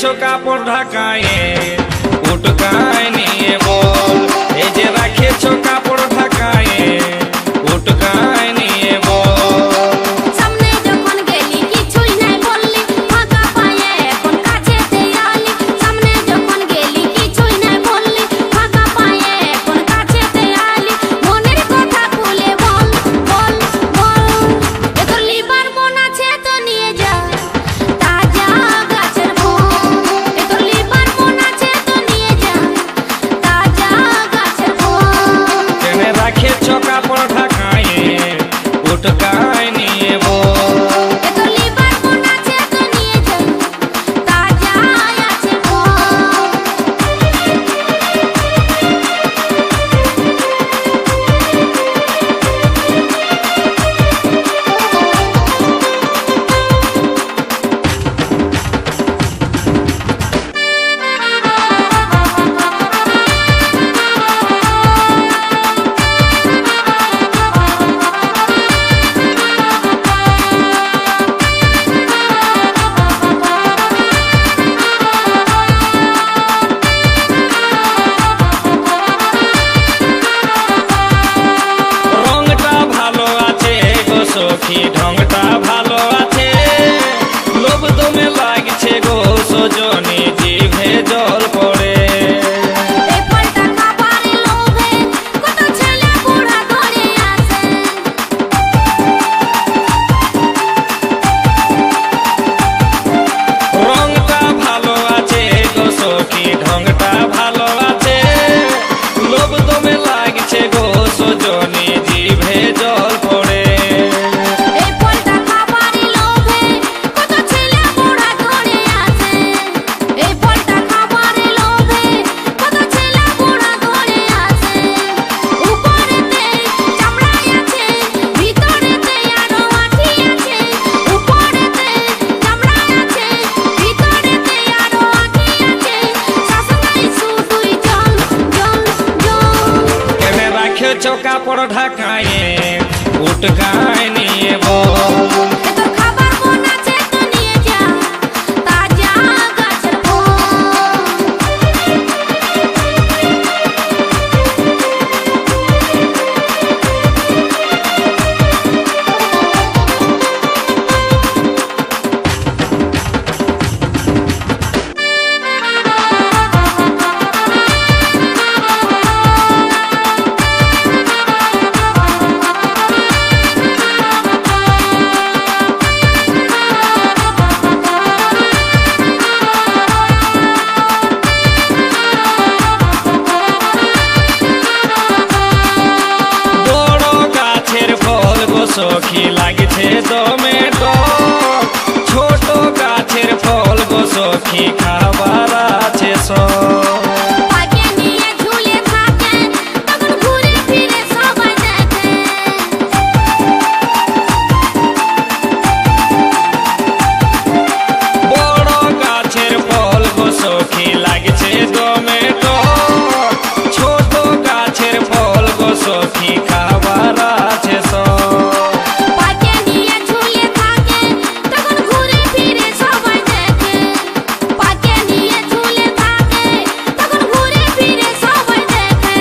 রেখেছো কাপড় ঢাকায়ে উটকায় নিয়ে বল, এই যে রেখেছো কাপড় ঢাকায়ে উটকায় নিয়ে বল। সামনে যখন গেলি কিছুই নাই বললি, ফাঁকা পায়ে এখন কাছেতে আলি। সামনে যখন গেলি কিছুই নাই বললি, ফাঁকা পায়ে এখন কাছেতে আলি। মনের কথা খুলে বল বল বল, এ তোর লিভার বোন আছে তো নিয়ে যা তাজা গাছের ফল। এ তোর লিভার বোন আছে তো নিয়ে যা তাজা গাছের ফল। কেনে রেখেছো কাপড় ঢাকায়ে উটকায় নিয়ে বল। এ তোর লিভার বোন আছে তো নিয়ে যা তাজা আছে ফল। রংটা ভালো আছে গো সখী, ঢংটা ভালো আছে, লোভ দমে লাগছে গো সজনী, জিভে জল পড়ে। এই ফলটা খাবারে লোভে কত ছেলে বুড়া ধরে আসে। রংটা ভালো আছে গো সখী, ঢংটা ভালো আছে, লোভ দমে লাগছে গো সজনী, জিভে জল পড়ে। এই ফলটা খাবারে লোভে কত ছেলে বুড়া ধরে আসে। এই ফলটা খাবারে লোভে কত ছেলে বুড়া ধরে আসে। উপরেতে চামড়াই আছে, ভিতরেতে আরো আঠি আছে। উপরেতে চামড়াই আছে, ভিতরেতে আরো আঠি আছে। শাসনাই শুধুই জল জল জল। কেনে রাখেছো কাপড় ঢাকায়ে উটকায় নিয়ে বল। এ তোর খাবার বোন আছে তো নিয়ে যা তাজা গাছের ফল। বড় গাছের ফল গো সখী লাগছে দমে টক, ছোট গাছের ফল গো সখী খাবার আছে সব। পাকে নিয়ে ঝুলে থাকে তখন ঘুরে ফিরে সবাই দেখে। বড় গাছের ফল গো সখী লাগছে দমে টক, ছোট গাছের ফল গো সখী খাবার আছে সব। পাকে নিয়ে ঝুলে থাকে তখন ঘুরে ফিরে সবাই দেখে। পাকে নিয়ে ঝুলে থাকে তখন ঘুরে ফিরে সবাই দেখে।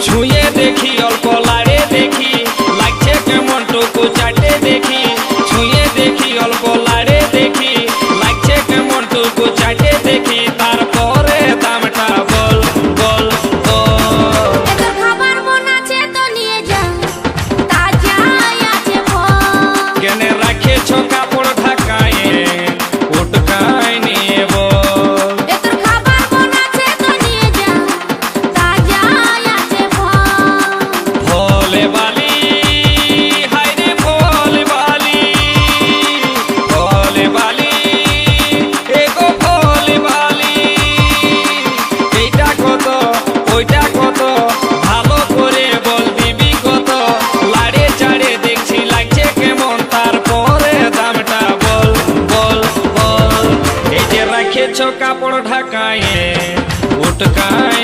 ছুঁয়ে দেখি অল্প লাড়ে দেখি, লাগছে কেমন টুকু চাটে দেখি। ছুঁয়ে দেখি অল্প লাড়ে দেখি, লাগছে কেমন টুকু চাটে দেখি। তারপরে দামটা বল বল বল। এ তোর খাবার বোন আছে তো নিয়ে যা তাজা আছে ফল। কেনে রাখেছো কাপড় ঢাকায়ে উটকায় নিয়ে বল। এ তোর খাবার বোন আছে তো নিয়ে যা তাজা আছে ফল। ফলে বালি হায় রে ফলে বালি, ফলে বালি এগো ফলে বালি। এইটা কত ওইটা কত, ভালো করে বল দিবি কত। লাড়ে চাড়ে দেখছি লাগছে কেমন, তারপরে দামটা বল বল বল। এই যে রেখেছো কাপড় ঢাকায়ে উটকায়